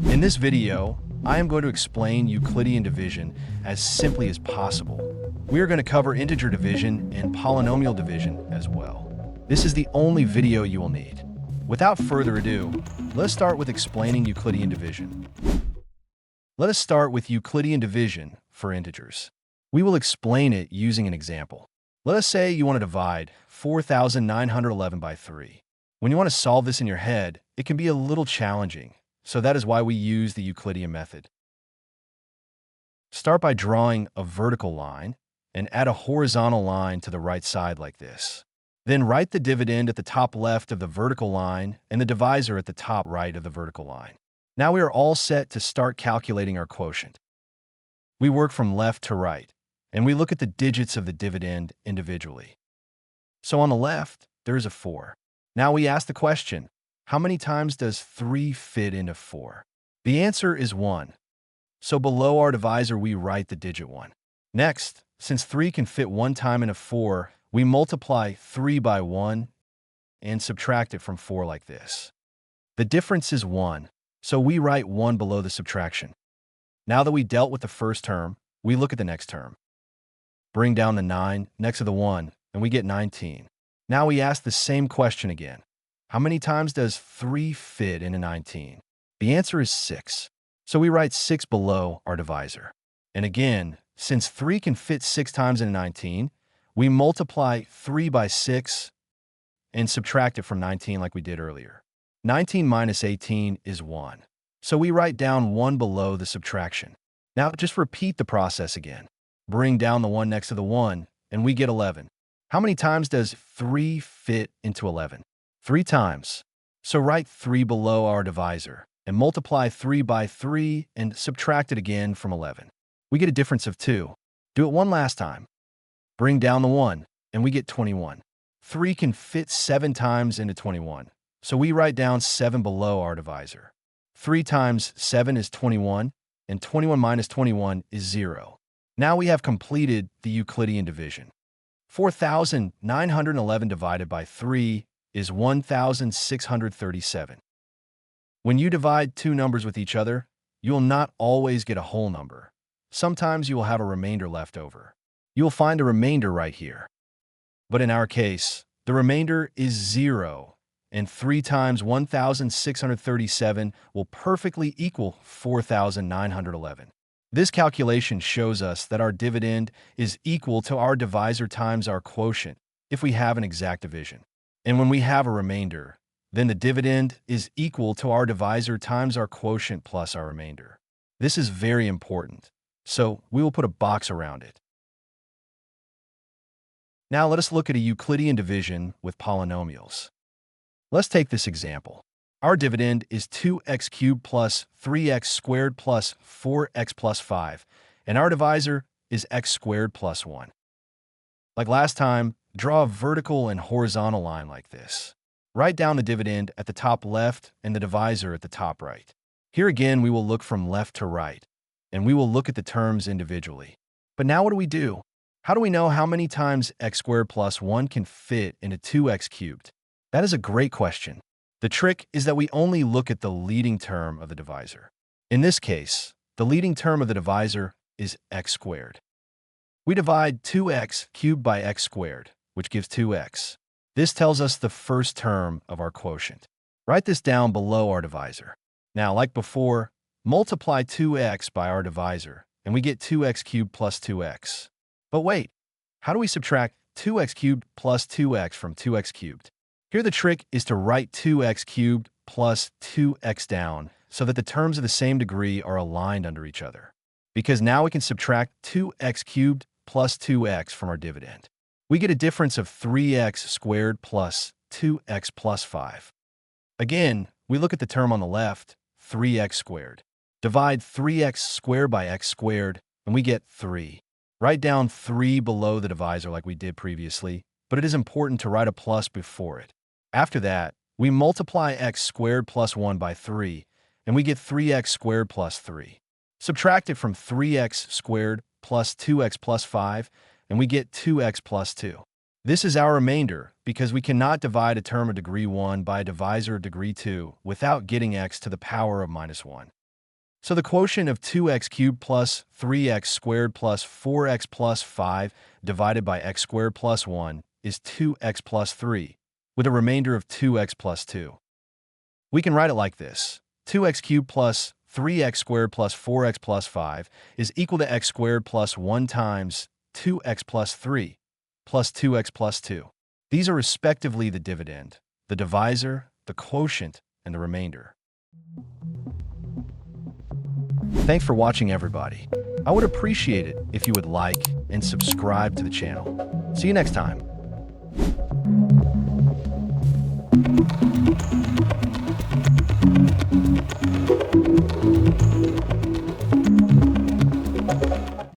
In this video, I am going to explain Euclidean division as simply as possible. We are going to cover integer division and polynomial division as well. This is the only video you will need. Without further ado, let's start with explaining Euclidean division. Let us start with Euclidean division for integers. We will explain it using an example. Let us say you want to divide 4,911 by 3. When you want to solve this in your head, it can be a little challenging, so that is why we use the Euclidean method. Start by drawing a vertical line and add a horizontal line to the right side like this. Then write the dividend at the top left of the vertical line and the divisor at the top right of the vertical line. Now we are all set to start calculating our quotient. We work from left to right, and we look at the digits of the dividend individually. So on the left, there is a 4. Now we ask the question, how many times does 3 fit into 4? The answer is 1. So below our divisor, we write the digit 1. Next, since 3 can fit 1 time into 4, we multiply 3 by 1 and subtract it from 4 like this. The difference is 1, so we write 1 below the subtraction. Now that we dealt with the first term, we look at the next term. Bring down the 9 next to the 1, and we get 19. Now we ask the same question again. How many times does 3 fit into 19? The answer is 6. So we write 6 below our divisor. And again, since 3 can fit 6 times into 19, we multiply 3 by 6 and subtract it from 19 like we did earlier. 19 minus 18 is 1. So we write down 1 below the subtraction. Now just repeat the process again. Bring down the 1 next to the 1, and we get 11. How many times does 3 fit into 11? 3 times. So write 3 below our divisor and multiply 3 by 3 and subtract it again from 11. We get a difference of 2. Do it one last time. Bring down the 1, and we get 21. 3 can fit 7 times into 21, so we write down 7 below our divisor. 3 times 7 is 21, and 21 minus 21 is 0. Now we have completed the Euclidean division. 4,911 divided by 3 is 1,637. When you divide two numbers with each other, you will not always get a whole number. Sometimes you will have a remainder left over. You will find a remainder right here. But in our case, the remainder is 0, and 3 times 1,637 will perfectly equal 4,911. This calculation shows us that our dividend is equal to our divisor times our quotient if we have an exact division. And when we have a remainder, then the dividend is equal to our divisor times our quotient plus our remainder. This is very important, so we will put a box around it. Now let us look at a Euclidean division with polynomials. Let's take this example. Our dividend is 2x cubed plus 3x squared plus 4x plus 5, and our divisor is x squared plus 1. Like last time, draw a vertical and horizontal line like this. Write down the dividend at the top left and the divisor at the top right. Here again, we will look from left to right, and we will look at the terms individually. But now what do? How do we know how many times x squared plus 1 can fit into 2x cubed? That is a great question. The trick is that we only look at the leading term of the divisor. In this case, the leading term of the divisor is x squared. We divide 2x cubed by x squared, which gives 2x. This tells us the first term of our quotient. Write this down below our divisor. Now, like before, multiply 2x by our divisor, and we get 2x cubed plus 2x. But wait, how do we subtract 2x cubed plus 2x from 2x cubed? Here the trick is to write 2x cubed plus 2x down so that the terms of the same degree are aligned under each other. Because now we can subtract 2x cubed plus 2x from our dividend. We get a difference of 3x squared plus 2x plus 5. Again, we look at the term on the left, 3x squared. Divide 3x squared by x squared, and we get 3. Write down 3 below the divisor like we did previously, but it is important to write a plus before it. After that, we multiply x squared plus 1 by 3, and we get 3x squared plus 3. Subtract it from 3x squared plus 2x plus 5, and we get 2x plus 2. This is our remainder because we cannot divide a term of degree 1 by a divisor of degree 2 without getting x to the power of minus 1. So the quotient of 2x cubed plus 3x squared plus 4x plus 5 divided by x squared plus 1 is 2x plus 3, with a remainder of 2x plus 2. We can write it like this. 2x cubed plus 3x squared plus 4x plus 5 is equal to x squared plus 1 times 2x plus 3 plus 2x plus 2. These are respectively the dividend, the divisor, the quotient, and the remainder. Thanks for watching, everybody. I would appreciate it if you would like and subscribe to the channel. See you next time.